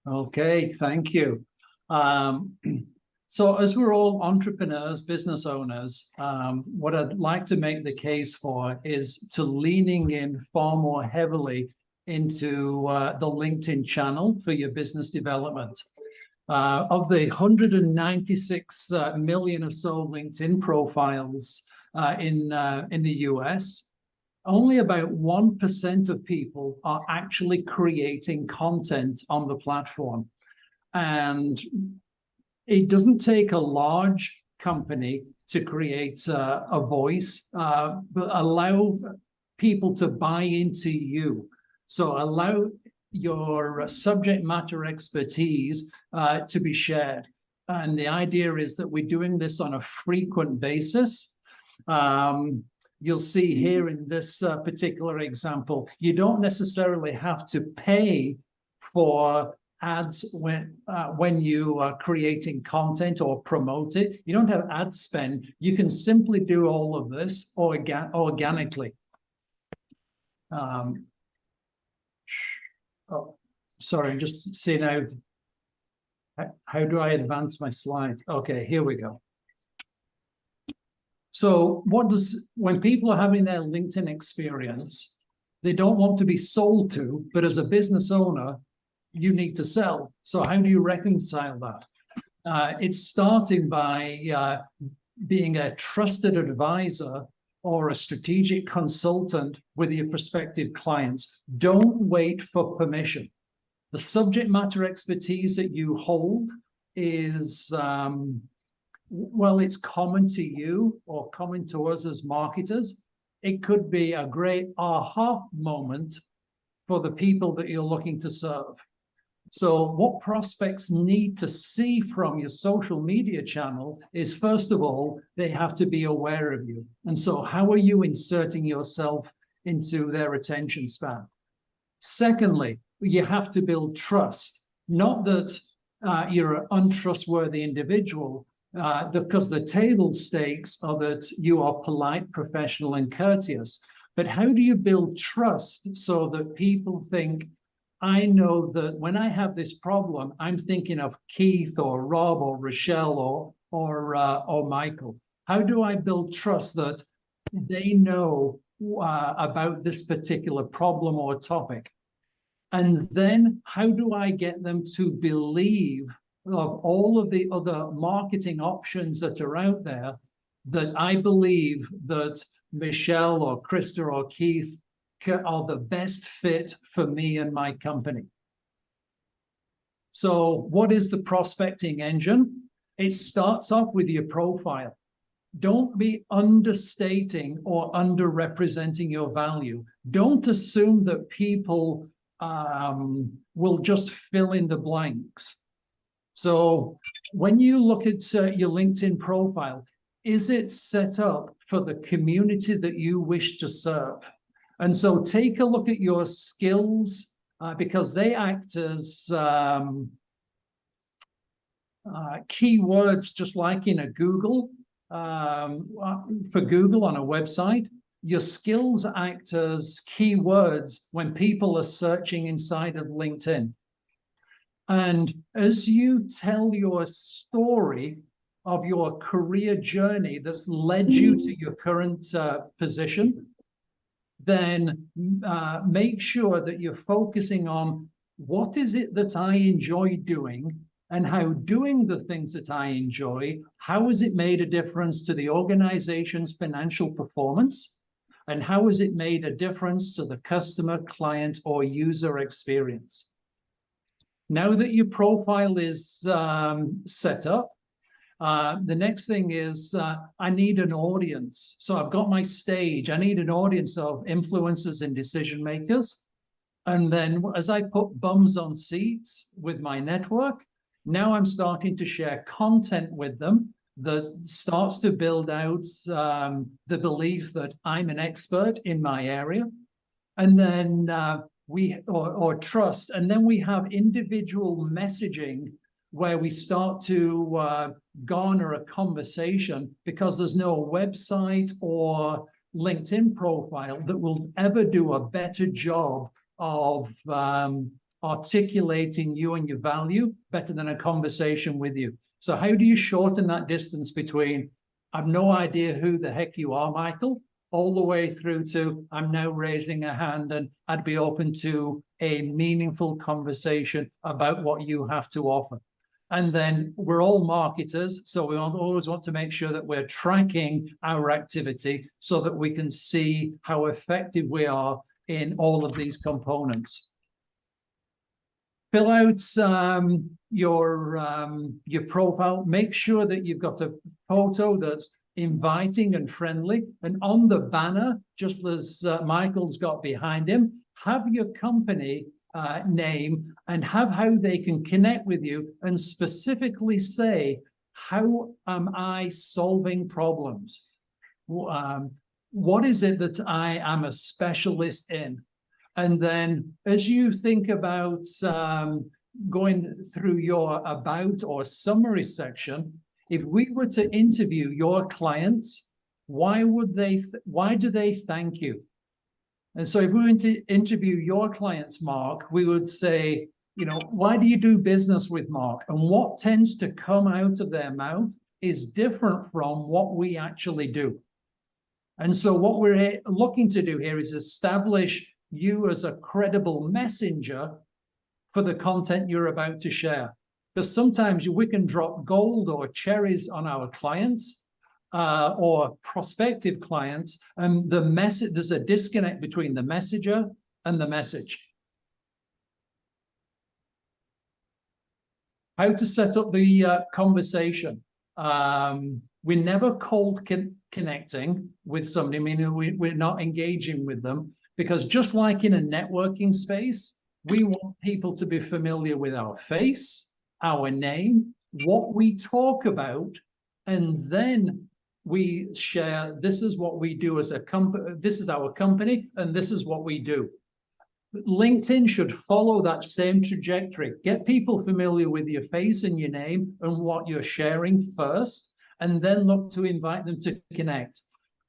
Okay, thank you. Um, so as we're all entrepreneurs, business owners, what I'd like to make the case for is to leaning in far more heavily into the LinkedIn channel for your business development. Of the 196 million or so LinkedIn profiles in the US, only about 1% of people are actually creating content on the platform. And it doesn't take a large company to create a voice, but allow people to buy into you. So allow your subject matter expertise to be shared. And the idea is that we're doing this on a frequent basis. You'll see here in this particular example, you don't necessarily have to pay for ads when you are creating content or promote it. You don't have ad spend. You can simply do all of this organically. Oh, sorry, I'm just seeing how do I advance my slides? Okay, here we go. So when people are having their LinkedIn experience, they don't want to be sold to, but as a business owner, you need to sell. So how do you reconcile that? It's starting by being a trusted advisor or a strategic consultant with your prospective clients. Don't wait for permission. The subject matter expertise that you hold is, well, it's common to you or common to us as marketers. It could be a great aha moment for the people that you're looking to serve. So what prospects need to see from your social media channel is, first of all, they have to be aware of you. And so how are you inserting yourself into their attention span? Secondly, you have to build trust, not that you're an untrustworthy individual, because the table stakes are that you are polite, professional, and courteous. But how do you build trust so that people think, I know that when I have this problem, I'm thinking of Keith or Rob or Rochelle or Michael. How do I build trust that they know about this particular problem or topic? And then how do I get them to believe of all of the other marketing options that are out there, that I believe that Michelle or Krista or Keith are the best fit for me and my company? So what is the prospecting engine? It starts off with your profile. Don't be understating or underrepresenting your value. Don't assume that people will just fill in the blanks. So when you look at your LinkedIn profile, is it set up for the community that you wish to serve? And so take a look at your skills because they act as keywords, just like in a Google, for Google on a website. Your skills act as keywords when people are searching inside of LinkedIn. And as you tell your story of your career journey that's led you to your current position, then make sure that you're focusing on what is it that I enjoy doing, and how doing the things that I enjoy, how has it made a difference to the organization's financial performance, and how has it made a difference to the customer, client, or user experience? Now that your profile is set up, the next thing is I need an audience. So I've got my stage. I need an audience of influencers and decision makers. And then as I put bums on seats with my network, now I'm starting to share content with them that starts to build out the belief that I'm an expert in my area. And then or trust. And then we have individual messaging where we start to garner a conversation, because there's no website or LinkedIn profile that will ever do a better job of articulating you and your value better than a conversation with you. So how do you shorten that distance between, I've no idea who the heck you are, Michael, all the way through to, I'm now raising a hand and I'd be open to a meaningful conversation about what you have to offer. And then we're all marketers, so we always want to make sure that we're tracking our activity so that we can see how effective we are in all of these components. Fill out your profile. Make sure that you've got a photo that's inviting and friendly. And on the banner, just as Michael's got behind him, have your company name and have how they can connect with you, and specifically say, how am I solving problems? What is it that I am a specialist in? And then as you think about going through your about or summary section, if we were to interview your clients, why do they thank you? And so if we were to interview your clients, Mark, we would say, why do you do business with Mark? And what tends to come out of their mouth is different from what we actually do. And so what we're looking to do here is establish you as a credible messenger for the content you're about to share. Because sometimes we can drop gold or cherries on our clients or prospective clients, and there's a disconnect between the messenger and the message. How to set up the conversation. We're never cold connecting with somebody, meaning we're not engaging with them, because just like in a networking space, we want people to be familiar with our face, our name, what we talk about, and then we share, this is what we do as a company, this is our company, and this is what we do. LinkedIn should follow that same trajectory. Get people familiar with your face and your name and what you're sharing first, and then look to invite them to connect.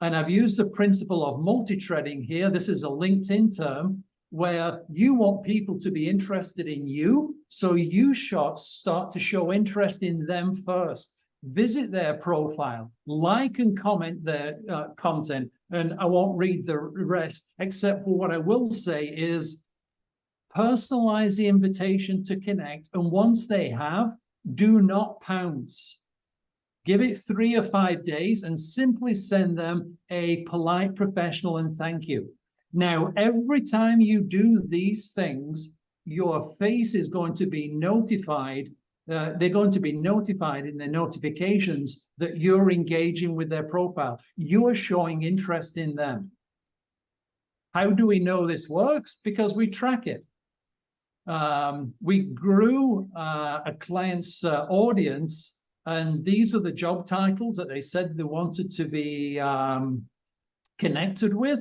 And I've used the principle of multi-threading here. This is a LinkedIn term where you want people to be interested in you, so you start to show interest in them first. Visit their profile, like and comment their content, and I won't read the rest, except for what I will say is personalize the invitation to connect, and once they have, do not pounce. Give it 3 or 5 days and simply send them a polite, professional, and thank you. Now, every time you do these things, your face is going to be notified. They're going to be notified in their notifications that you're engaging with their profile. You're showing interest in them. How do we know this works? Because we track it. We grew a client's audience, and these are the job titles that they said they wanted to be connected with.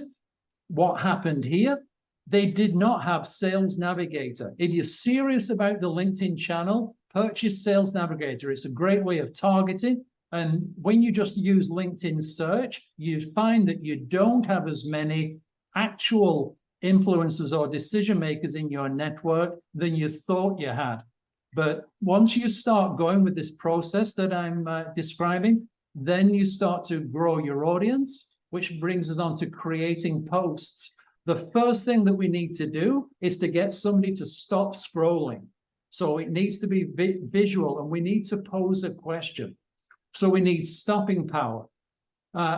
What happened here? They did not have Sales Navigator. If you're serious about the LinkedIn channel, purchase Sales Navigator. It's a great way of targeting. And when you just use LinkedIn search, you find that you don't have as many actual influencers or decision makers in your network than you thought you had. But once you start going with this process that I'm describing, then you start to grow your audience, which brings us on to creating posts. The first thing that we need to do is to get somebody to stop scrolling. So it needs to be visual, and we need to pose a question. So we need stopping power.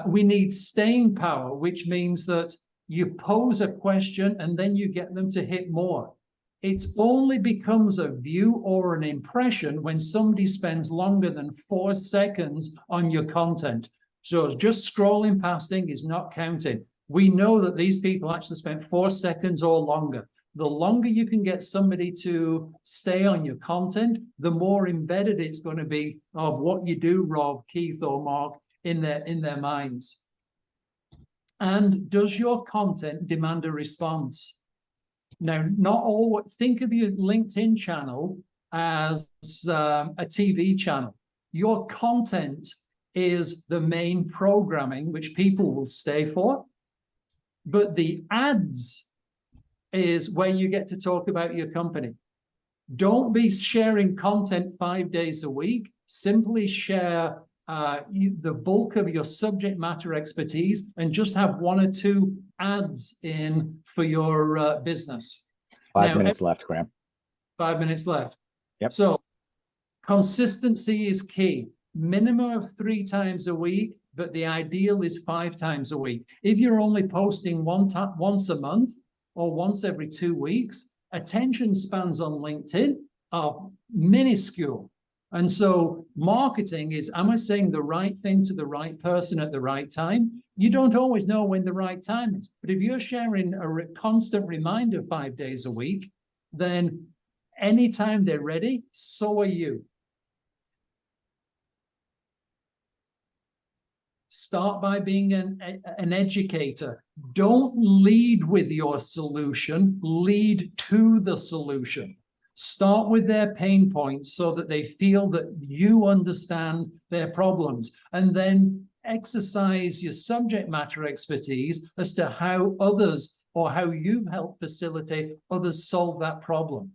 We need staying power, which means that you pose a question and then you get them to hit more. It only becomes a view or an impression when somebody spends longer than 4 seconds on your content. So just scrolling passing is not counting. We know that these people actually spent 4 seconds or longer. The longer you can get somebody to stay on your content, the more embedded it's going to be of what you do, Rob, Keith, or Mark, in their minds. And does your content demand a response? Now, not all. Think of your LinkedIn channel as a TV channel. Your content is the main programming, which people will stay for. But the ads is where you get to talk about your company. Don't be sharing content 5 days a week. Simply share the bulk of your subject matter expertise and just have 1 or 2 ads in for your business. 5 minutes left, Graham. 5 minutes left. Yep. So consistency is key. Minimum of 3 times a week, but the ideal is 5 times a week. If you're only posting once a month or once every 2 weeks, attention spans on LinkedIn are minuscule. And so marketing is, am I saying the right thing to the right person at the right time? You don't always know when the right time is. But if you're sharing a constant reminder 5 days a week, then anytime they're ready, so are you. Start by being an educator. Don't lead with your solution, lead to the solution. Start with their pain points so that they feel that you understand their problems, and then exercise your subject matter expertise as to how others or how you've helped facilitate others solve that problem.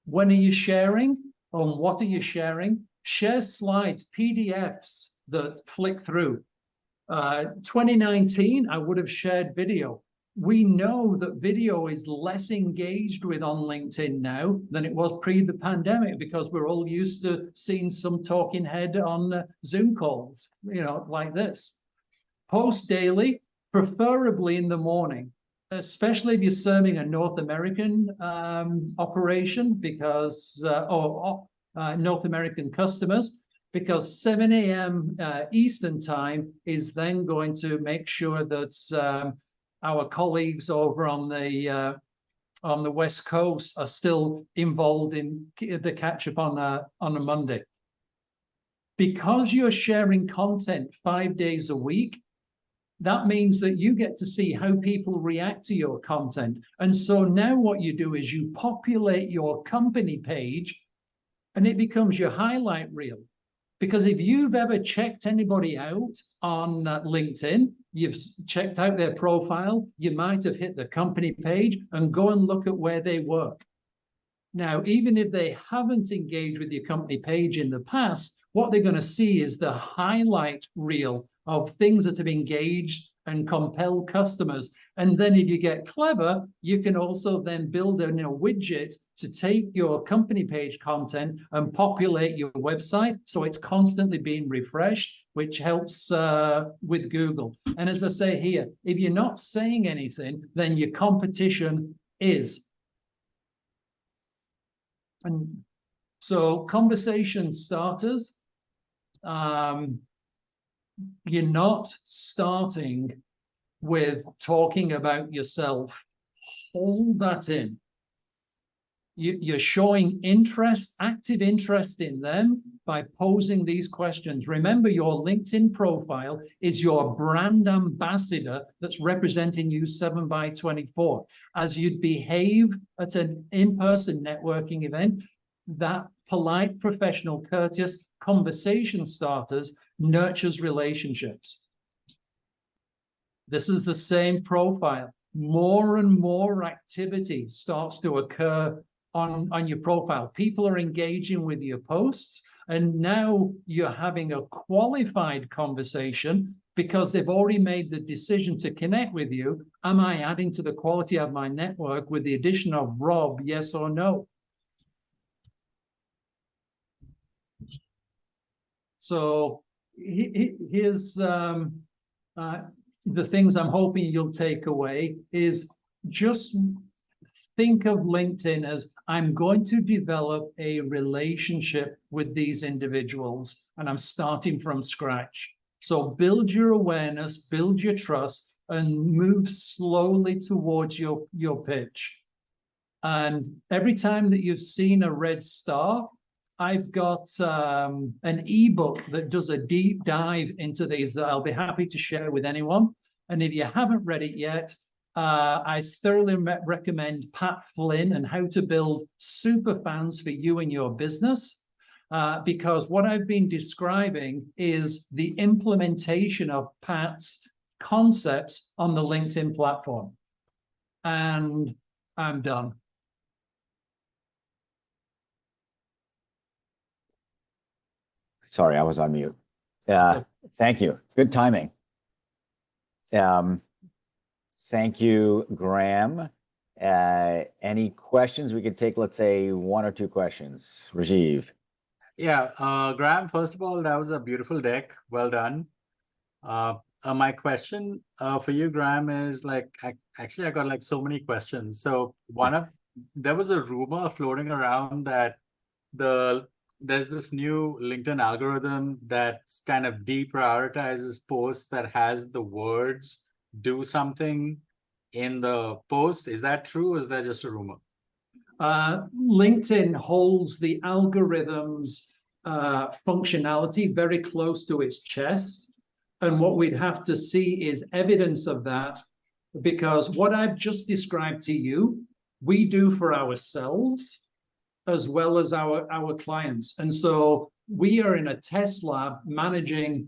When are you sharing? On what are you sharing? Share slides, PDFs that flick through. 2019, I would have shared video. We know that video is less engaged with on LinkedIn now than it was pre the pandemic, because we're all used to seeing some talking head on Zoom calls, like this. Post daily, preferably in the morning, especially if you're serving a North American operation, because or North American customers, because 7 a.m. Eastern time is then going to make sure that our colleagues over on the West Coast are still involved in the catch-up on a Monday. Because you're sharing content 5 days a week, that means that you get to see how people react to your content. And so now what you do is you populate your company page and it becomes your highlight reel. Because if you've ever checked anybody out on LinkedIn, you've checked out their profile, you might have hit the company page and go and look at where they work. Now, even if they haven't engaged with your company page in the past, what they're going to see is the highlight reel of things that have engaged and compelled customers. And then if you get clever, you can also then build a widget to take your company page content and populate your website so it's constantly being refreshed, which helps with Google. And as I say here, if you're not saying anything, then your competition is. And so conversation starters, you're not starting with talking about yourself. Hold that in. You're showing interest, active interest in them by posing these questions. Remember, your LinkedIn profile is your brand ambassador that's representing you 7x24. As you'd behave at an in-person networking event, that polite, professional, courteous conversation starters nurtures relationships. This is the same profile. More and more activity starts to occur on your profile. People are engaging with your posts, and now you're having a qualified conversation because they've already made the decision to connect with you. Am I adding to the quality of my network with the addition of Rob, yes or no? So here's the things I'm hoping you'll take away is just think of LinkedIn as I'm going to develop a relationship with these individuals and I'm starting from scratch. So build your awareness, build your trust, and move slowly towards your pitch. And every time that you've seen a red star, I've got an ebook that does a deep dive into these that I'll be happy to share with anyone. And if you haven't read it yet, I thoroughly recommend Pat Flynn and How to Build Super Fans for You and Your Business, because what I've been describing is the implementation of Pat's concepts on the LinkedIn platform. And I'm done. Sorry, I was on mute. Okay. Thank you. Good timing. Thank you, Graham. Any questions? We could take, let's say, one or two questions. Rajiv. Yeah, Graham, first of all, that was a beautiful deck. Well done. My question for you, Graham, is like, actually, I got like so many questions. So there was a rumor floating around that there's this new LinkedIn algorithm that kind of deprioritizes posts that has the words "do something" in the post. Is that true, or is that just a rumor? LinkedIn holds the algorithm's functionality very close to its chest. And what we'd have to see is evidence of that, because what I've just described to you, we do for ourselves as well as our clients. And so we are in a test lab managing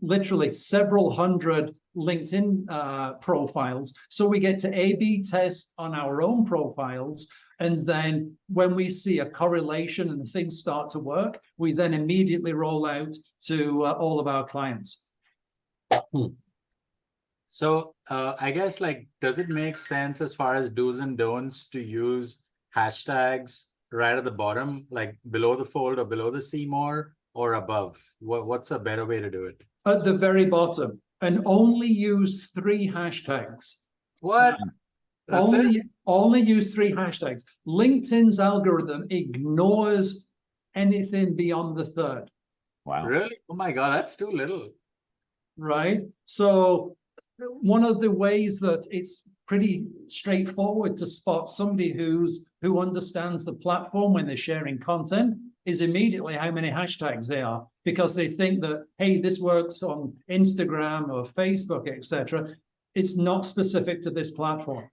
literally several hundred LinkedIn profiles. So we get to A/B test on our own profiles. And then when we see a correlation and things start to work, we then immediately roll out to all of our clients. So I guess, like, does it make sense as far as do's and don'ts to use hashtags right at the bottom, like below the fold or below the see more, or above? What's a better way to do it? At the very bottom, and only use 3 hashtags. What? That's it? Only use 3 hashtags. LinkedIn's algorithm ignores anything beyond the third. Wow. Really? Oh my God, that's too little. Right? So one of the ways that it's pretty straightforward to spot somebody who understands the platform when they're sharing content is immediately how many hashtags they are, because they think that, hey, this works on Instagram or Facebook, etc. It's not specific to this platform.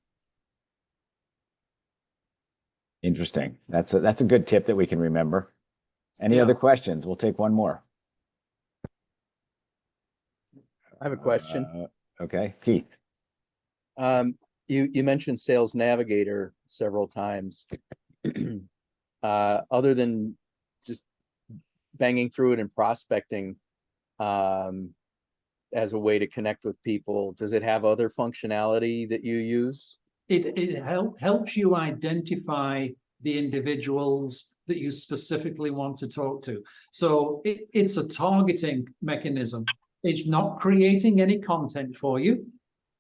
Interesting. That's a good tip that we can remember. Any other questions? We'll take one more. I have a question. Okay, Keith. You mentioned Sales Navigator several times. Other than just banging through it and prospecting as a way to connect with people, does it have other functionality that you use? It helps you identify the individuals that you specifically want to talk to. So it's a targeting mechanism. It's not creating any content for you.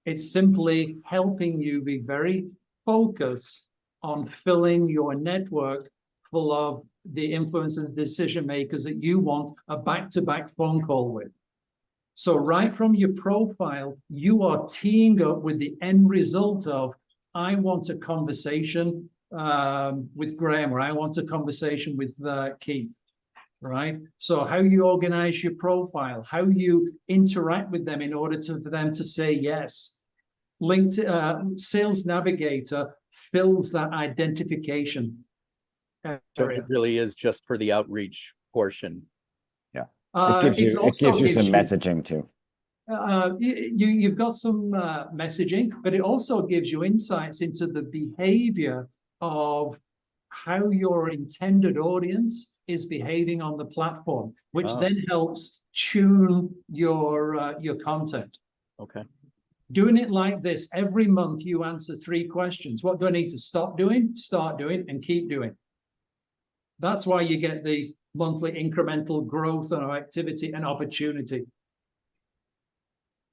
It's simply helping you be very focused on filling your network full of the influencers and decision makers that you want a back-to-back phone call with. So right from your profile, you are teeing up with the end result of, I want a conversation with Graham, or I want a conversation with Keith, right? So how you organize your profile, how you interact with them in order for them to say yes. Sales Navigator fills that identification area. So it really is just for the outreach portion. Yeah. It gives you some messaging too. You've got some messaging, but it also gives you insights into the behavior of how your intended audience is behaving on the platform, which then helps tune your content. Okay. Doing it like this every month, you answer 3 questions. What do I need to stop doing, start doing, and keep doing? That's why you get the monthly incremental growth of activity and opportunity.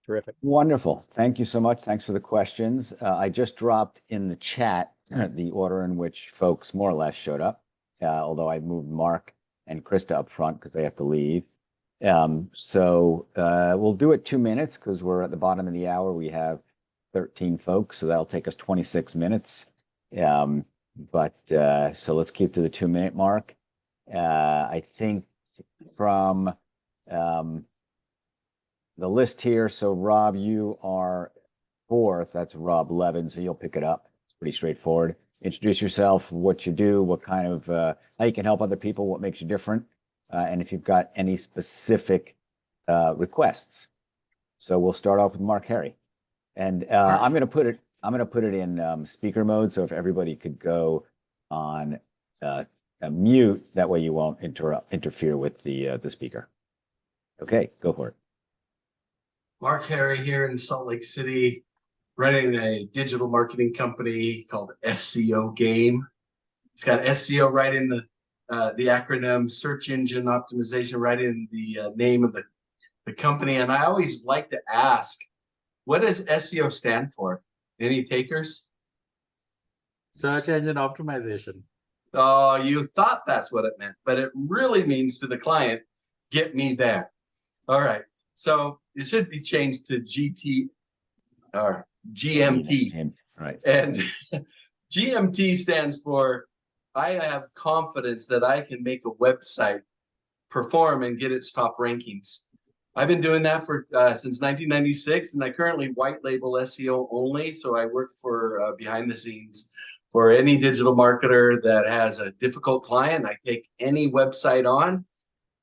Terrific. Wonderful. Thank you so much. Thanks for the questions. I just dropped in the chat the order in which folks more or less showed up, although I moved Mark and Krista up front because they have to leave. So we'll do it 2 minutes because we're at the bottom of the hour. We have 13 folks, so that'll take us 26 minutes. So let's keep to the 2-minute mark. I think from the list here, so Rob, you are 4th. That's Rob Levin, so you'll pick it up. It's pretty straightforward. Introduce yourself, what you do, what kind of, how you can help other people, what makes you different, and if you've got any specific requests. So we'll start off with Mark Harry, and I'm going to put it in speaker mode. So if everybody could go on mute. That way you won't interfere with the speaker. Okay, go for it. Mark Harry here in Salt Lake City, running a digital marketing company called SEO Game. It's got SEO right in the acronym, search engine optimization, right in the name of the company. And I always like to ask, what does SEO stand for? Any takers? Search engine optimization. Oh, you thought that's what it meant, but it really means to the client, get me there. All right. So it should be changed to GMT. Right. And GMT stands for, I have confidence that I can make a website perform and get its top rankings. I've been doing that for since 1996, and I currently white label SEO only. So I work for behind the scenes for any digital marketer that has a difficult client. I take any website on.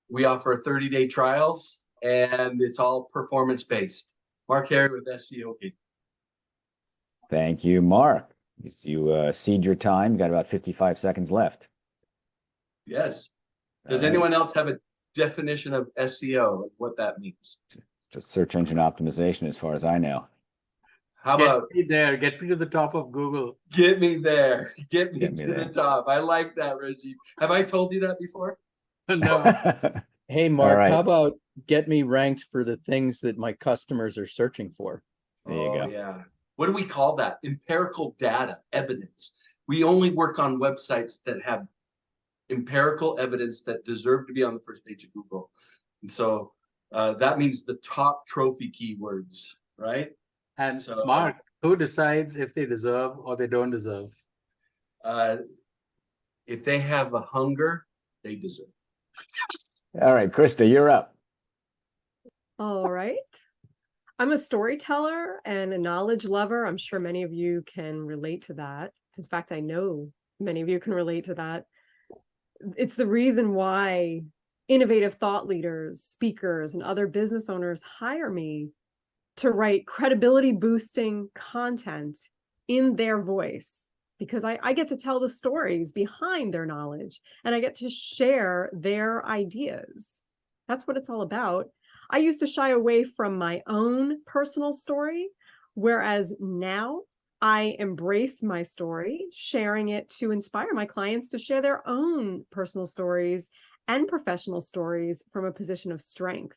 We offer 30-day trials, and it's all performance-based. Mark Harry with SEO. Thank you, Mark. You cede your time. You got about 55 seconds left. Yes. Does All right. anyone else have a definition of SEO, like what that means? Just search engine optimization, as far as I know. How Get about me there. Get me to the top of Google. get me there? Get me Get me to there. the top. I like that, Rajiv. Have I told you that before? No. Hey, Mark, right. how about get me ranked for the things that my customers are searching for? There you go. Yeah. What do we call that? Empirical data, evidence. We only work on websites that have empirical evidence that deserve to be on the first page of Google. And so that means the top trophy keywords, right? And So- Mark, who decides if they deserve or they don't deserve? If they have a hunger, they deserve. All right, Krista, you're up. All right. I'm a storyteller and a knowledge lover. I'm sure many of you can relate to that. In fact, I know many of you can relate to that. It's the reason why innovative thought leaders, speakers, and other business owners hire me to write credibility boosting content in their voice, because I get to tell the stories behind their knowledge and I get to share their ideas. That's what it's all about. I used to shy away from my own personal story, whereas now I embrace my story, sharing it to inspire my clients to share their own personal stories and professional stories from a position of strength.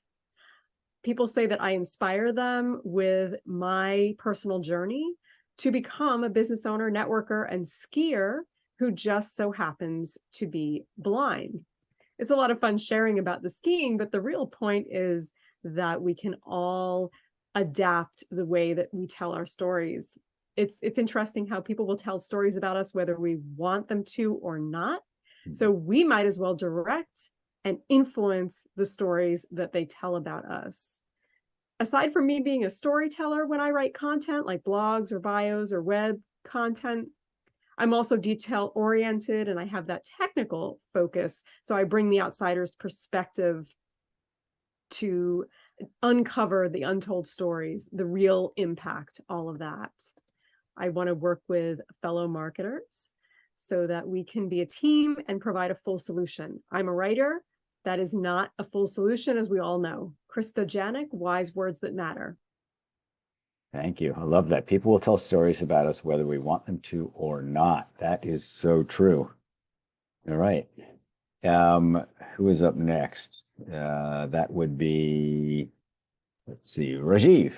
People say that I inspire them with my personal journey to become a business owner, networker, and skier who just so happens to be blind. It's a lot of fun sharing about the skiing, but the real point is that we can all adapt the way that we tell our stories. It's interesting how people will tell stories about us whether we want them to or not. So we might as well direct and influence the stories that they tell about us. Aside from me being a storyteller when I write content like blogs or bios or web content, I'm also detail oriented and I have that technical focus. So I bring the outsider's perspective to uncover the untold stories, the real impact, all of that. I want to work with fellow marketers so that we can be a team and provide a full solution. I'm a writer. That is not a full solution, as we all know. Krista Janik, Wise Words That Matter. Thank you. I love that. People will tell stories about us whether we want them to or not. That is so true. All right. Who is up next? That would be, let's see, Rajiv.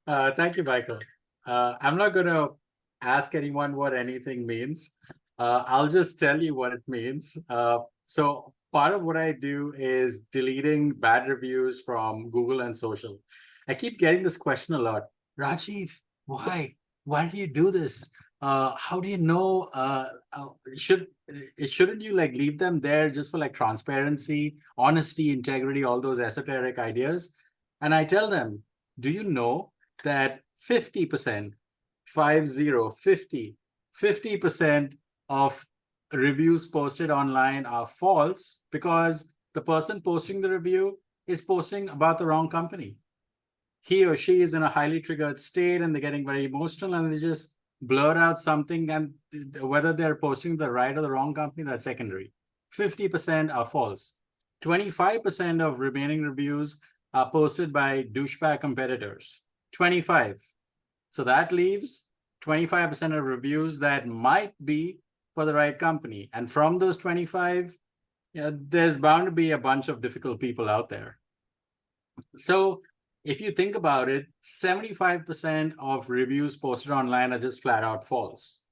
Thank you, Michael. I'm not going to ask anyone what anything means. I'll just tell you what it means. So part of what I do is deleting bad reviews from Google and social. I keep getting this question a lot. Rajiv, why? Why do you do this? How do you know? Shouldn't you like leave them there just for like transparency, honesty, integrity, all those esoteric ideas? And I tell them, do you know that 50% of reviews posted online are false because the person posting the review is posting about the wrong company. He or she is in a highly triggered state and they're getting very emotional and they just blurt out something, and whether they're posting the right or the wrong company, that's secondary. 50% are false. 25% of remaining reviews are posted by douchebag competitors. 25. So that leaves 25% of reviews that might be for the right company. And from those 25, there's bound to be a bunch of difficult people out there. So if you think about it, 75% of reviews posted online are just flat out false.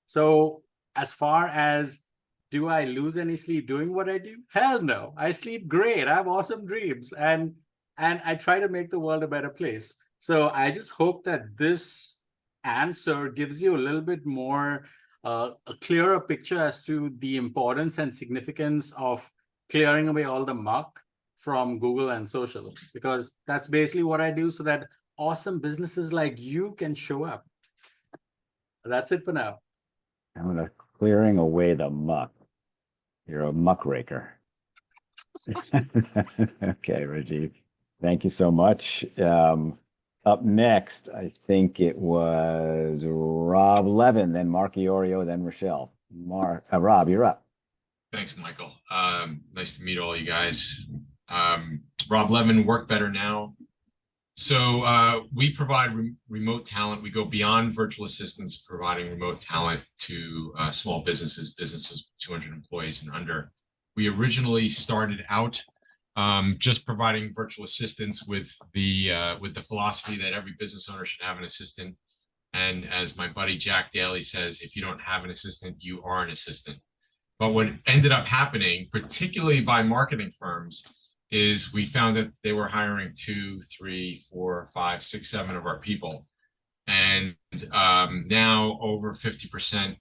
So as far as, do I lose any sleep doing what I do? Hell no. I sleep great. I have awesome dreams. And I try to make the world a better place. So I just hope that this answer gives you a little bit more, a clearer picture as to the importance and significance of clearing away all the muck from Google and social, because that's basically what I do so that awesome businesses like you can show up. That's it for now. I'm gonna clearing away the muck. You're a muckraker. Okay, Rajiv. Thank you so much. Up next, I think it was Rob Levin, then Mark Iorio, then Rochelle. Rob, you're up. Thanks, Michael. Nice to meet all you guys. Rob Levin, Work Better Now. So we provide remote talent. We go beyond virtual assistants, providing remote talent to small businesses with 200 employees and under. We originally started out just providing virtual assistants with the philosophy that every business owner should have an assistant. And as my buddy Jack Daly says, if you don't have an assistant, you are an assistant. But what ended up happening, particularly by marketing firms, is we found that they were hiring 2, 3, 4, 5, 6, 7 of our people. And now over 50%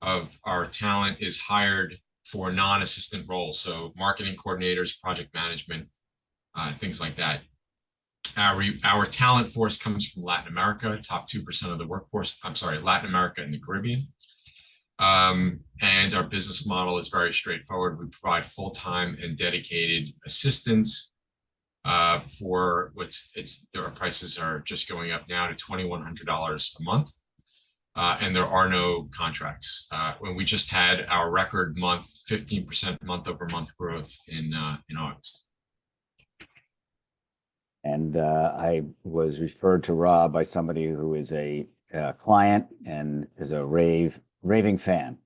of our talent is hired for non-assistant roles. So marketing coordinators, project management, things like that. Our talent force comes from Latin America, top 2% of the workforce. I'm sorry, Latin America and the Caribbean. And our business model is very straightforward. We provide full-time and dedicated assistance for our prices are just going up now to $2,100 a month. And there are no contracts. When we just had our record month, 15% month over month growth in August. And I was referred to Rob by somebody who is a client and is a raving fan.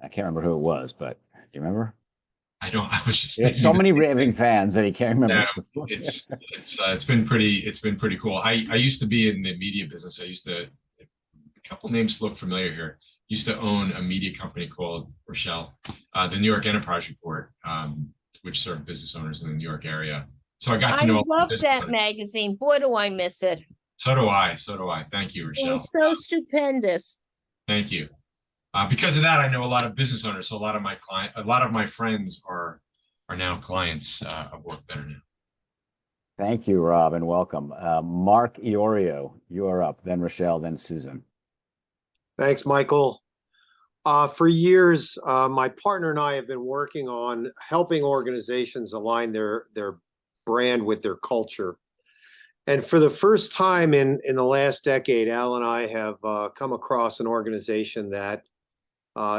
I can't remember who it was, but do you remember? I don't. I was just He had so many raving fans that he can't remember. Yeah, it's been pretty cool. I used to be in the media business. A couple names look familiar here. Used to own a media company called Rochelle, the New York Enterprise Report, which served business owners in the New York area. So I got to know. I love that magazine. Boy, do I miss it. So do I. Thank you, Rochelle. It was so stupendous. Thank you. Because of that, I know a lot of business owners. So a lot of my friends are now clients of Work Better Now. Thank you, Rob, and welcome. Mark Iorio, you are up, then Rochelle, then Susan. Thanks, Michael. For years, my partner and I have been working on helping organizations align their brand with their culture. And for the first time in the last decade, Al and I have come across an organization that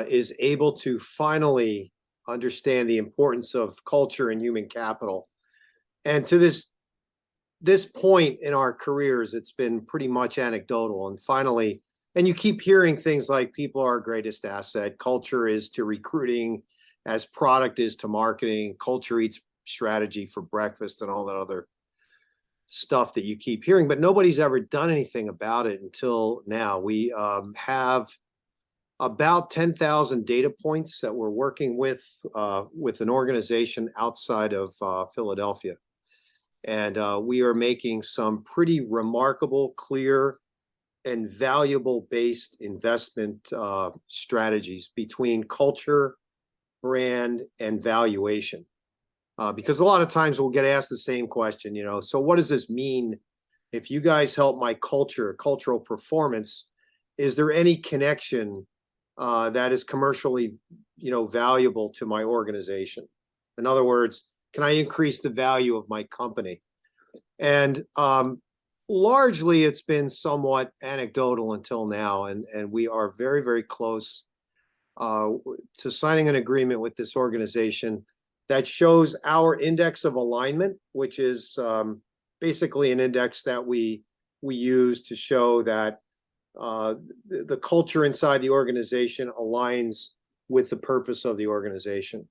is able to finally understand the importance of culture and human capital. And to this point in our careers, it's been pretty much anecdotal. And finally, and you keep hearing things like people are our greatest asset. Culture is to recruiting as product is to marketing. Culture eats strategy for breakfast and all that other stuff that you keep hearing, but nobody's ever done anything about it until now. We have about 10,000 data points that we're working with an organization outside of Philadelphia. And we are making some pretty remarkable, clear, and valuable based investment strategies between culture, brand, and valuation. Because a lot of times we'll get asked the same question, so what does this mean if you guys help my cultural performance? Is there any connection that is commercially, valuable to my organization? In other words, can I increase the value of my company? And largely it's been somewhat anecdotal until now, and we are very, very close to signing an agreement with this organization that shows our index of alignment, which is basically an index that we use to show that the culture inside the organization aligns with the purpose of the organization.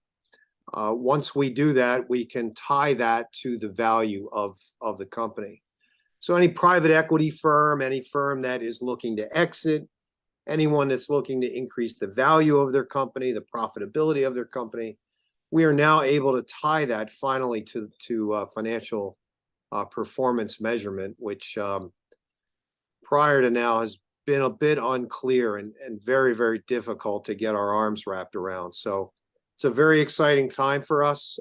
Once we do that, we can tie that to the value of the company. So any private equity firm, any firm that is looking to exit, anyone that's looking to increase the value of their company, the profitability of their company, we are now able to tie that finally to financial performance measurement, which prior to now has been a bit unclear and very, very difficult to get our arms wrapped around. So it's a very exciting time for us.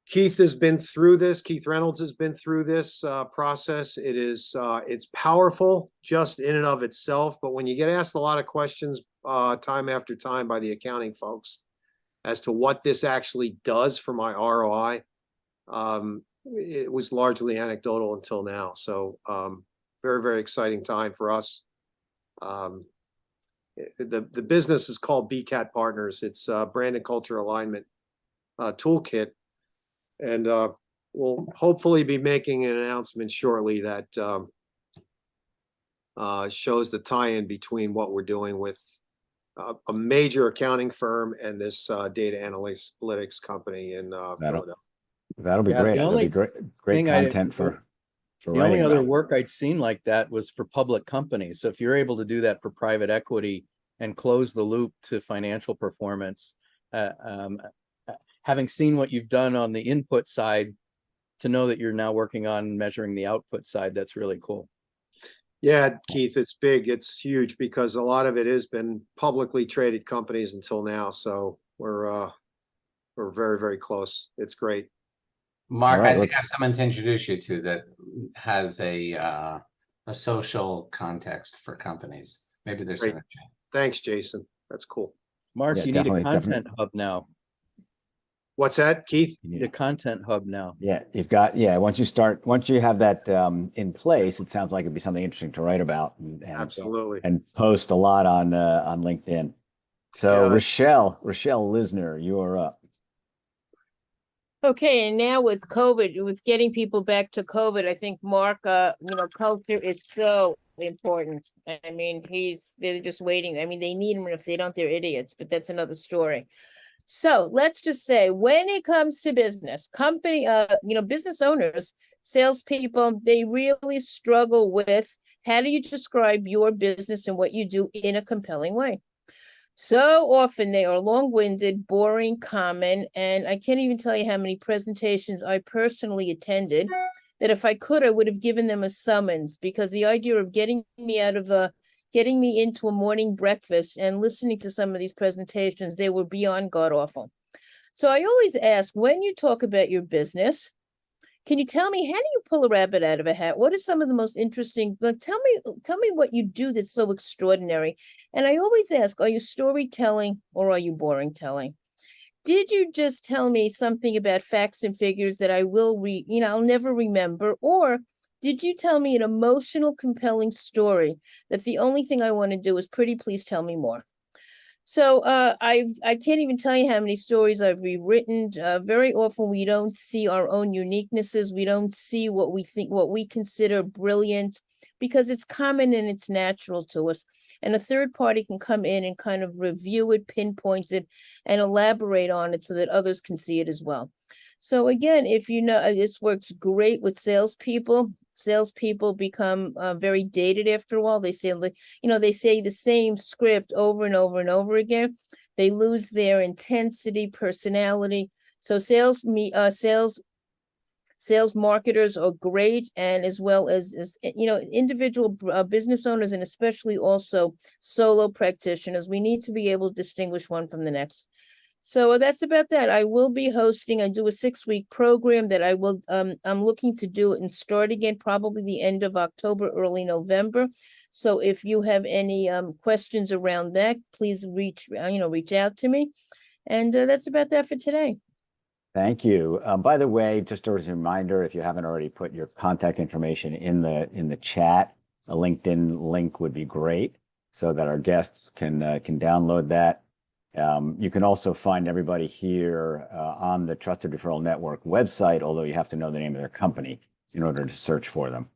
Keith has been through this. Keith Reynolds has been through this process. It's powerful just in and of itself, but when you get asked a lot of questions time after time by the accounting folks as to what this actually does for my ROI, it was largely anecdotal until now. So very, very exciting time for us. The business is called BCAT Partners. It's Brand and Culture Alignment Toolkit. And we'll hopefully be making an announcement shortly that shows the tie-in between what we're doing with a major accounting firm and this data analytics company in Philadelphia. That'll be Yeah, great. the That'll only be great thing I content didn't- for The only writing other about. work I'd seen like that was for public companies. So if you're able to do that for private equity and close the loop to financial performance, having seen what you've done on the input side, to know that you're now working on measuring the output side, that's really cool. Yeah, Keith, it's big. It's huge because a lot of it has been publicly traded companies until now. So we're very, very close. It's great. Mark, All right, I think I have let's- someone to introduce you to that has a social context for companies. Maybe there's Great. synergy. Thanks, Jason. That's cool. Mark, Yeah, you need a definitely, content hub now. What's that, Keith? You need a content hub now. Yeah, once you have that in place, it sounds like it'd be something interesting to write about Absolutely. and post a lot on LinkedIn. So Yeah. Rochelle Lisner, you are up. Okay, and now with COVID, with getting people back to COVID, I think Mark, culture is so important. I mean, they're just waiting. I mean, they need him, and if they don't, they're idiots, but that's another story. So let's just say when it comes to business, business owners, salespeople, they really struggle with how do you describe your business and what you do in a compelling way? So often they are long-winded, boring, common, and I can't even tell you how many presentations I personally attended that if I could, I would have given them a summons, because the idea of getting me into a morning breakfast and listening to some of these presentations, they were beyond god awful. So I always ask, when you talk about your business, can you tell me, how do you pull a rabbit out of a hat? What is some of the most interesting? Tell me what you do that's so extraordinary. And I always ask, are you storytelling or are you boring telling? Did you just tell me something about facts and figures that I'll never remember? Or did you tell me an emotional, compelling story that the only thing I want to do is pretty please tell me more? So I can't even tell you how many stories I've rewritten. Very often we don't see our own uniquenesses. We don't see what we consider brilliant, because it's common and it's natural to us. And a third party can come in and kind of review it, pinpoint it, and elaborate on it so that others can see it as well. So again, if you know, this works great with salespeople. Salespeople become very dated after a while. They say, they say the same script over and over and over again. They lose their intensity, personality. So sales marketers are great, and as well as individual business owners, and especially also solo practitioners. We need to be able to distinguish one from the next. So that's about that. I do a 6-week program that I'm looking to do it and start again, probably the end of October, early November. So if you have any questions around that, please reach out to me. And that's about that for today. Thank you. By the way, just as a reminder, if you haven't already put your contact information in the chat, a LinkedIn link would be great so that our guests can download that. You can also find everybody here on the Trusted Referral Network website, although you have to know the name of their company in order to search for them.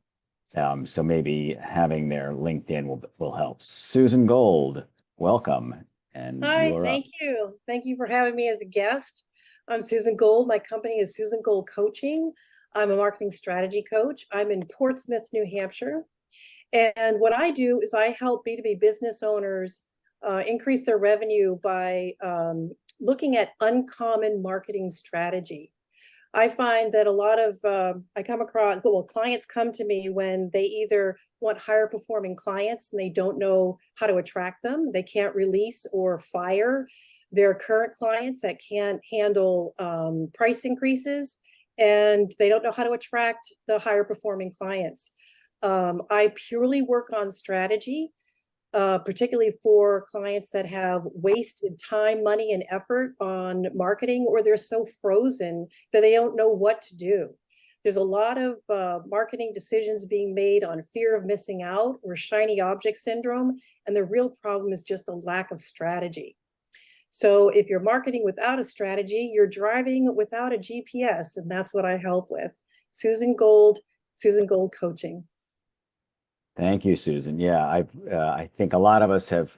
So maybe having their LinkedIn will help. Susan Gold, welcome. And Hi, you're up. thank you. Thank you for having me as a guest. I'm Susan Gold. My company is Susan Gold Coaching. I'm a marketing strategy coach. I'm in Portsmouth, New Hampshire. And what I do is I help B2B business owners increase their revenue by looking at uncommon marketing strategy. I find that a lot of, I come across, well, clients come to me when they either want higher performing clients and they don't know how to attract them. They can't release or fire their current clients that can't handle price increases, and they don't know how to attract the higher performing clients. I purely work on strategy, particularly for clients that have wasted time, money, and effort on marketing, or they're so frozen that they don't know what to do. There's a lot of marketing decisions being made on fear of missing out or shiny object syndrome, and the real problem is just a lack of strategy. So if you're marketing without a strategy, you're driving without a GPS, and that's what I help with. Susan Gold Coaching. Thank you, Susan. Yeah, I think a lot of us have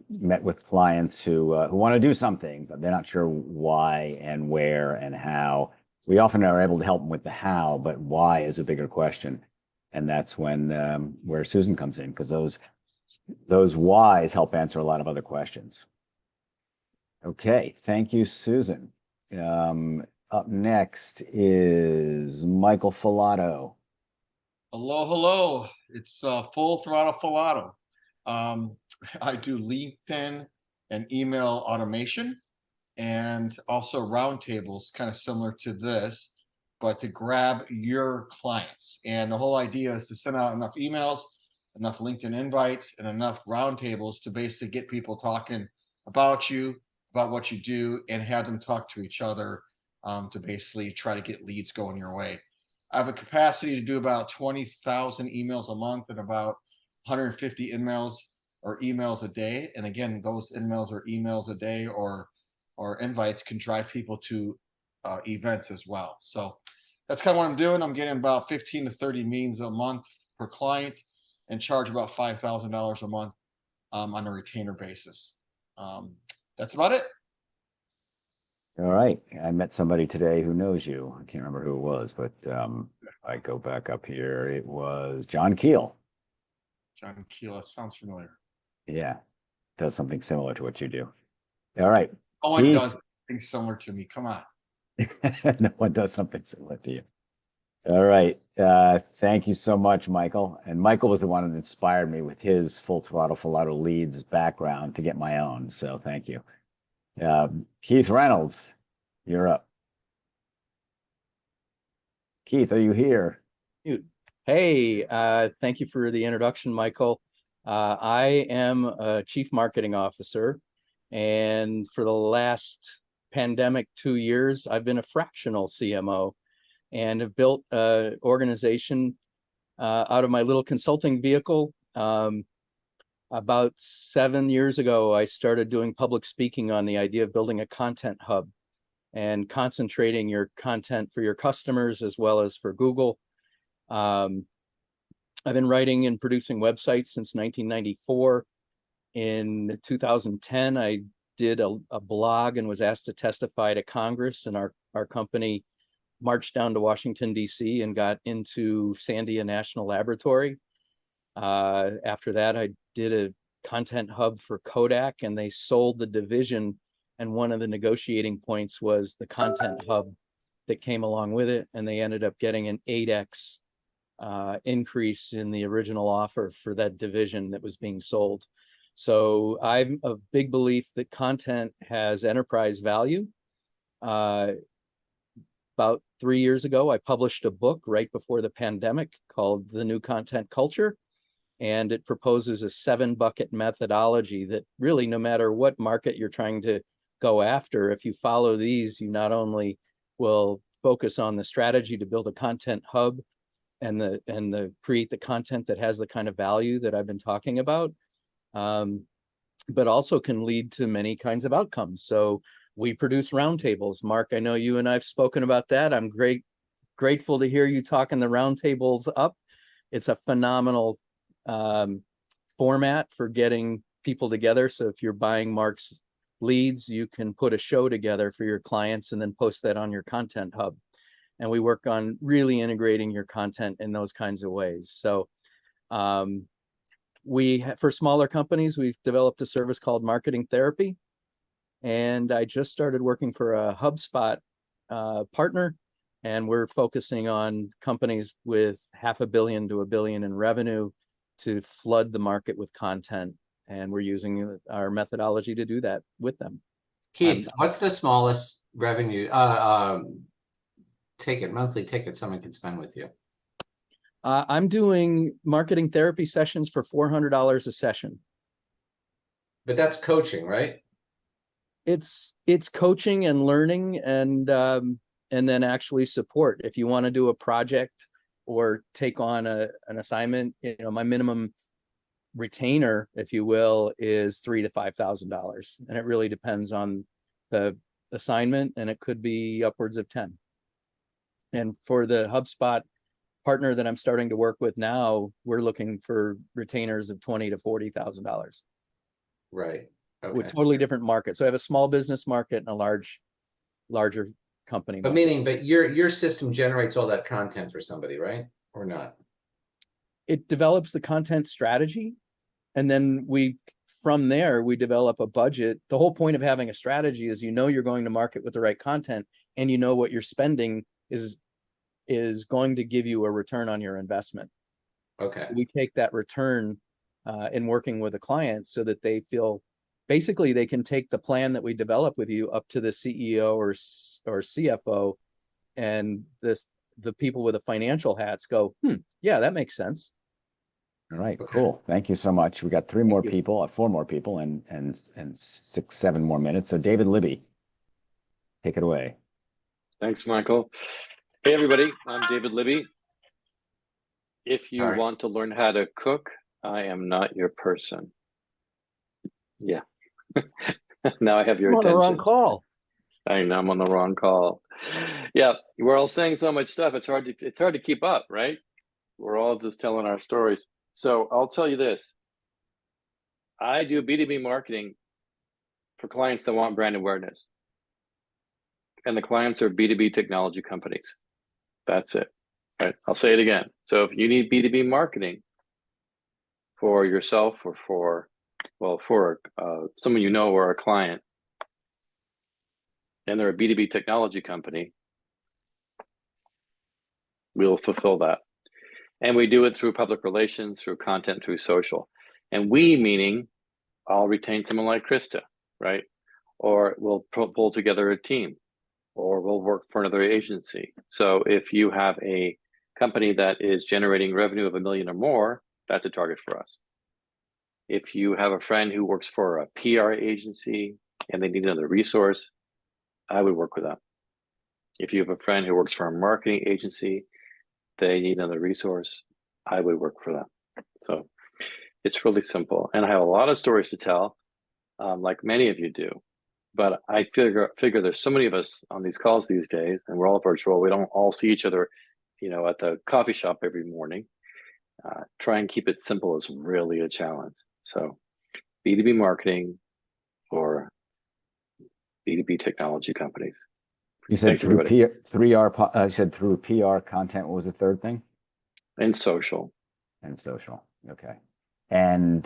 met with clients who want to do something, but they're not sure why and where and how. We often are able to help them with the how, but why is a bigger question, and that's when where Susan comes in, because those whys help answer a lot of other questions. Okay, thank you, Susan. Up next is Michael Filato. Hello, hello. It's Full Throttle Filato. I do LinkedIn and email automation and also roundtables, kind of similar to this, but to grab your clients. And the whole idea is to send out enough emails, enough LinkedIn invites, and enough roundtables to basically get people talking about you, about what you do, and have them talk to each other to basically try to get leads going your way. I have a capacity to do about 20,000 emails a month and about 150 emails a day. And again, those emails or emails a day or invites can drive people to events as well. So that's kind of what I'm doing. I'm getting about 15 to 30 meetings a month per client and charge about $5,000 a month on a retainer basis. That's about it. All right. I met somebody today who knows you. I can't remember who it was, but I go back up here. It was John Keel. John Keel, that sounds familiar. Yeah. Does something similar to what you do. All right. No one does something similar to me. Come on. No one does something similar to you. All right. Thank you so much, Michael. And Michael was the one that inspired me with his Full Throttle Filato Leads background to get my own. So thank you. Keith Reynolds, you're up. Keith, are you here? Hey, thank you for the introduction, Michael. I am a chief marketing officer, and for the last pandemic 2 years, I've been a fractional CMO and have built an organization out of my little consulting vehicle. About 7 years ago, I started doing public speaking on the idea of building a content hub and concentrating your content for your customers as well as for Google. I've been writing and producing websites since 1994. In 2010, I did a blog and was asked to testify to Congress, and our company marched down to Washington, D.C. and got into Sandia National Laboratory. After that, I did a content hub for Kodak, and they sold the division. And one of the negotiating points was the content hub that came along with it. And they ended up getting an 8x increase in the original offer for that division that was being sold. So I'm a big belief that content has enterprise value. About 3 years ago, I published a book right before the pandemic called The New Content Culture. And it proposes a 7-bucket methodology that really, no matter what market you're trying to go after, if you follow these, you not only will focus on the strategy to build a content hub and the create the content that has the kind of value that I've been talking about, but also can lead to many kinds of outcomes. So we produce roundtables. Mark, I know you and I've spoken about that. I'm grateful to hear you talking the roundtables up. It's a phenomenal format for getting people together. So if you're buying Mark's leads, you can put a show together for your clients and then post that on your content hub. And we work on really integrating your content in those kinds of ways. So for smaller companies, we've developed a service called Marketing Therapy. And I just started working for a HubSpot partner, and we're focusing on companies with $500 million to $1 billion in revenue to flood the market with content. And we're using our methodology to do that with them. Keith, what's the smallest revenue monthly ticket someone can spend with you? I'm doing marketing therapy sessions for $400 a session. But that's coaching, right? It's coaching and learning, and then actually support. If you want to do a project or take on an assignment, my minimum retainer, if you will, is $3,000 to $5,000, and it really depends on the assignment, and it could be upwards of 10. And for the HubSpot partner that I'm starting to work with now, we're looking for retainers of $20,000 to $40,000. Right. Okay. With totally different markets. So I have a small business market and a larger company. But market. your system generates all that content for somebody, right? Or not? It develops the content strategy, and then from there we develop a budget. The whole point of having a strategy is you're going to market with the right content, and what you're spending is going to give you a return on your investment. Okay. So we take that return in working with a client so that they feel basically they can take the plan that we develop with you up to the CEO or CFO, and the people with the financial hats go, yeah, that makes sense. All right, cool. Thank you so much. We got four more people and 6-7 more minutes. So David Libby, take it away. Thanks, Michael. Hey, everybody. I'm David Libby. If you want to learn how to cook, I am not your person. Yeah. Now I have your attention. On the wrong call. I know I'm on the wrong call. Yeah, we're all saying so much stuff. It's hard to keep up, right? We're all just telling our stories. So I'll tell you this. I do B2B marketing for clients that want brand awareness. And the clients are B2B technology companies. That's it. Right. I'll say it again. So if you need B2B marketing for yourself or for someone or a client, and they're a B2B technology company, we'll fulfill that. And we do it through public relations, through content, through social. And we, meaning I'll retain someone like Krista, right? Or we'll pull together a team, or we'll work for another agency. So if you have a company that is generating revenue of $1 million or more, that's a target for us. If you have a friend who works for a PR agency and they need another resource, I would work with them. If you have a friend who works for a marketing agency, they need another resource, I would work for them. So it's really simple. And I have a lot of stories to tell, like many of you do. But I figure there's so many of us on these calls these days, and we're all virtual. We don't all see each other, at the coffee shop every morning. Try and keep it simple is really a challenge. So B2B marketing for B2B technology companies. You said through PR content. What was the third thing? And social. Okay. And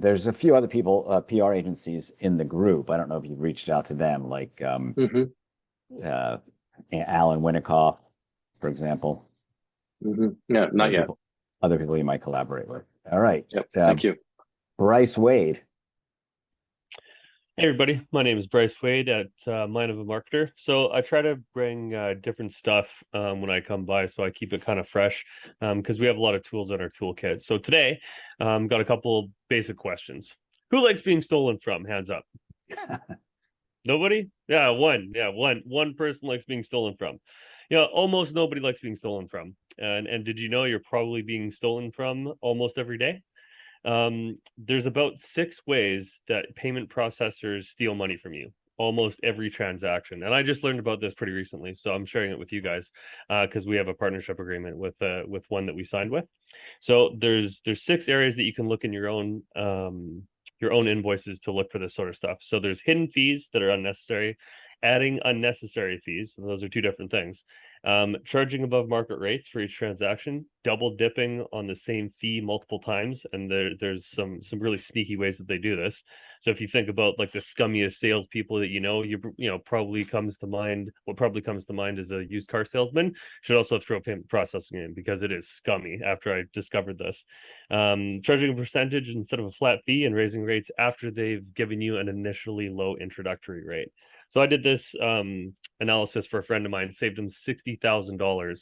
there's a few other people, PR agencies in the group. I don't know if you've reached out to them, like Alan Winikoff, for example. No, not yet. Other people you might collaborate with. All right. Yep. Thank you. Bryce Wade. Hey everybody, my name is Bryce Wade at Mind of a Marketer. So I try to bring different stuff when I come by, so I keep it kind of fresh because we have a lot of tools in our toolkit. So today, got a couple basic questions. Who likes being stolen from? Hands up. Nobody? Yeah, one. Yeah, one person likes being stolen from. Yeah, almost nobody likes being stolen from. And did you know you're probably being stolen from almost every day? There's about 6 ways that payment processors steal money from you. Almost every transaction, and I just learned about this pretty recently, so I'm sharing it with you guys because we have a partnership agreement with one that we signed with. So there's 6 areas that you can look in your own invoices to look for this sort of stuff. So there's hidden fees that are unnecessary, adding unnecessary fees. So those are 2 different things. Charging above market rates for each transaction, double dipping on the same fee multiple times, and there's some really sneaky ways that they do this. So if you think about like the scummiest salespeople that you know probably comes to mind. What probably comes to mind is a used car salesman. Should also throw payment processing in because it is scummy. After I discovered this, charging a percentage instead of a flat fee and raising rates after they've given you an initially low introductory rate. So I did this analysis for a friend of mine, saved him $60,000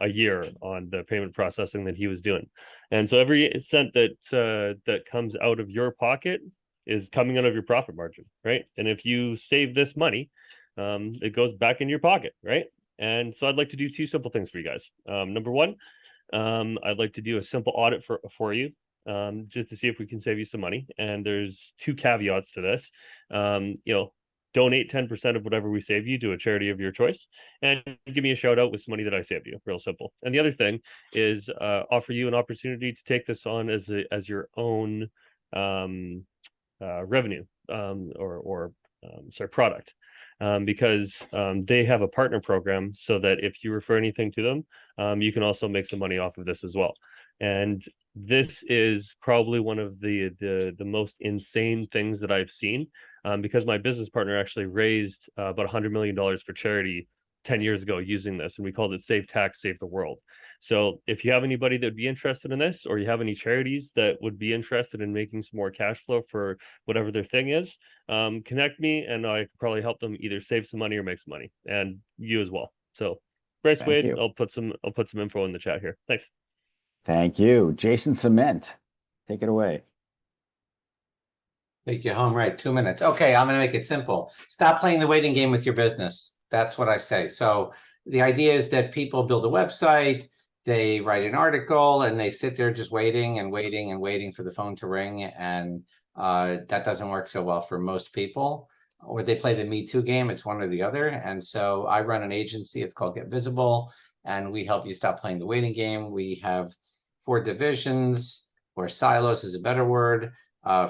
a year on the payment processing that he was doing. And so every cent that comes out of your pocket is coming out of your profit margin, right? And if you save this money, it goes back in your pocket, right? And so I'd like to do 2 simple things for you guys. Number one, I'd like to do a simple audit for you, just to see if we can save you some money. And there's 2 caveats to this. You know, donate 10% of whatever we save you to a charity of your choice, and give me a shout out with some money that I saved you. Real simple. And the other thing is offer you an opportunity to take this on as your own revenue or sorry, product. Because they have a partner program so that if you refer anything to them, you can also make some money off of this as well. And this is probably one of the most insane things that I've seen, because my business partner actually raised about $100 million for charity 10 years ago using this, and we called it Save Tax, Save the World. So if you have anybody that would be interested in this, or you have any charities that would be interested in making some more cash flow for whatever their thing is, connect me and I could probably help them either save some money or make some money, and you as well. So Bryce Thank Wade, you. I'll put some info in the chat here. Thanks. Thank you. Jason Cement, take it away. Take you home, right? 2 minutes. Okay, I'm going to make it simple. Stop playing the waiting game with your business. That's what I say. So the idea is that people build a website, they write an article, and they sit there just waiting and waiting and waiting for the phone to ring. And that doesn't work so well for most people. Or they play the Me Too game. It's one or the other. And so I run an agency. It's called Get Visible, and we help you stop playing the waiting game. We have 4 divisions, or silos is a better word.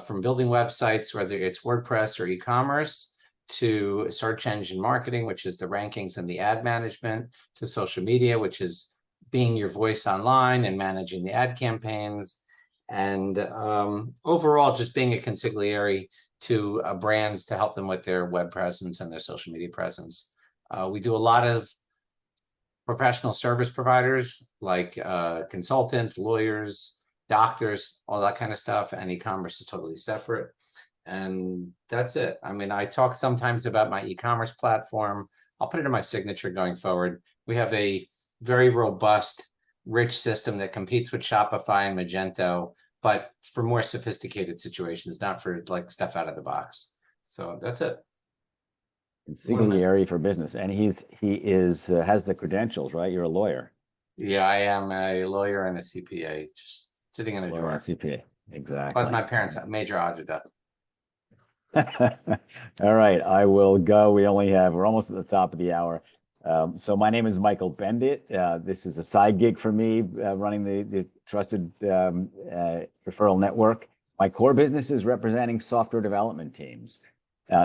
From building websites, whether it's WordPress or e-commerce, to search engine marketing, which is the rankings and the ad management, to social media, which is being your voice online and managing the ad campaigns, and overall just being a consigliere to brands to help them with their web presence and their social media presence. We do a lot of professional service providers like consultants, lawyers, doctors, all that kind of stuff, and e-commerce is totally separate. And that's it. I mean, I talk sometimes about my e-commerce platform. I'll put it in my signature going forward. We have a very robust, rich system that competes with Shopify and Magento, but for more sophisticated situations, not for like stuff out of the box. So that's it. Consigliere for business, and he has the credentials, right? You're a lawyer. Yeah, I am a lawyer and a CPA, just sitting in a Lawyer drawer. and CPA, exactly. Plus my parents, major Ajita. All right, I will go. We're almost at the top of the hour. So my name is Michael Bendit. This is a side gig for me, running the trusted referral network. My core business is representing software development teams.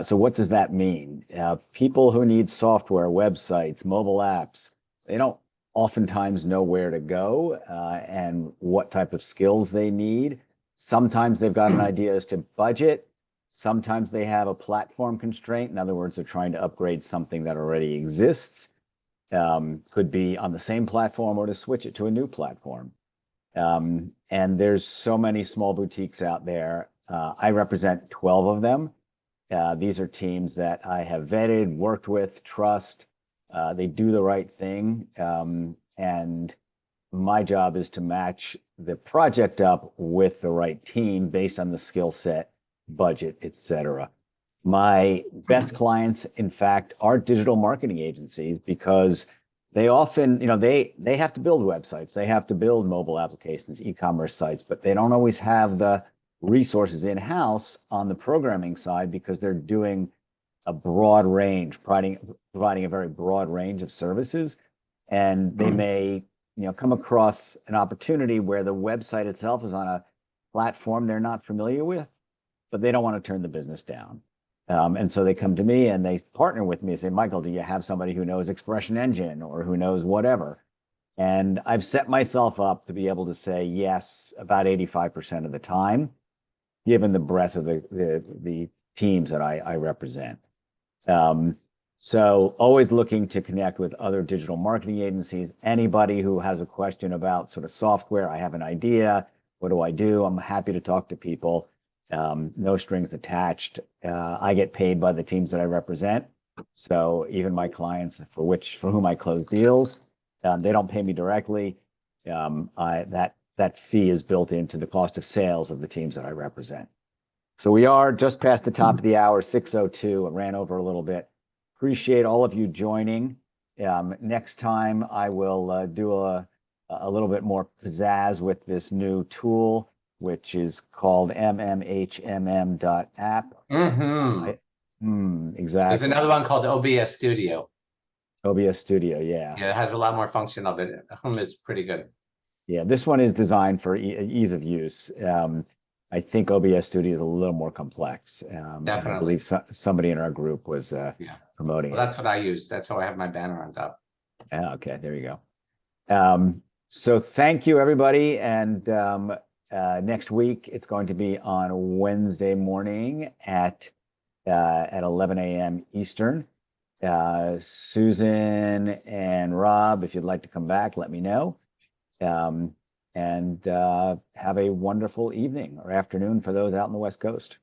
So what does that mean? People who need software, websites, mobile apps, they don't oftentimes know where to go and what type of skills they need. Sometimes they've got an idea as to budget. Sometimes they have a platform constraint. In other words, they're trying to upgrade something that already exists. Could be on the same platform or to switch it to a new platform. And there's so many small boutiques out there. I represent 12 of them. These are teams that I have vetted, worked with, trust. They do the right thing. And my job is to match the project up with the right team based on the skill set, budget, etc. My best clients, in fact, are digital marketing agencies because they often, they have to build websites, they have to build mobile applications, e-commerce sites, but they don't always have the resources in-house on the programming side because they're doing a broad range, providing a very broad range of services. And they may, come across an opportunity where the website itself is on a platform they're not familiar with, but they don't want to turn the business down. And so they come to me and they partner with me and say, Michael, do you have somebody who knows Expression Engine or who knows whatever? And I've set myself up to be able to say yes about 85% of the time, given the breadth of the teams that I represent. So always looking to connect with other digital marketing agencies. Anybody who has a question about sort of software, I have an idea, what do I do? I'm happy to talk to people. No strings attached. I get paid by the teams that I represent. So even my clients for whom I close deals, they don't pay me directly. That fee is built into the cost of sales of the teams that I represent. So we are just past the top of the hour, 6:02. I ran over a little bit. Appreciate all of you joining. Next time I will do a little bit more pizzazz with this new tool, which is called mmhmm.app. Exactly. There's another one called OBS Studio. OBS Studio, yeah. Yeah, it has a lot more function of it. It's pretty good. Yeah, this one is designed for ease of use. I think OBS Studio is a little more complex. And I Definitely. believe somebody in our group was promoting Well, it. that's what I use. That's how I have my banner on top. Okay, there you go. So thank you, everybody. And next week, it's going to be on Wednesday morning at 11 a.m. Eastern. Susan and Rob, if you'd like to come back, let me know. And have a wonderful evening or afternoon for those out on the West Coast.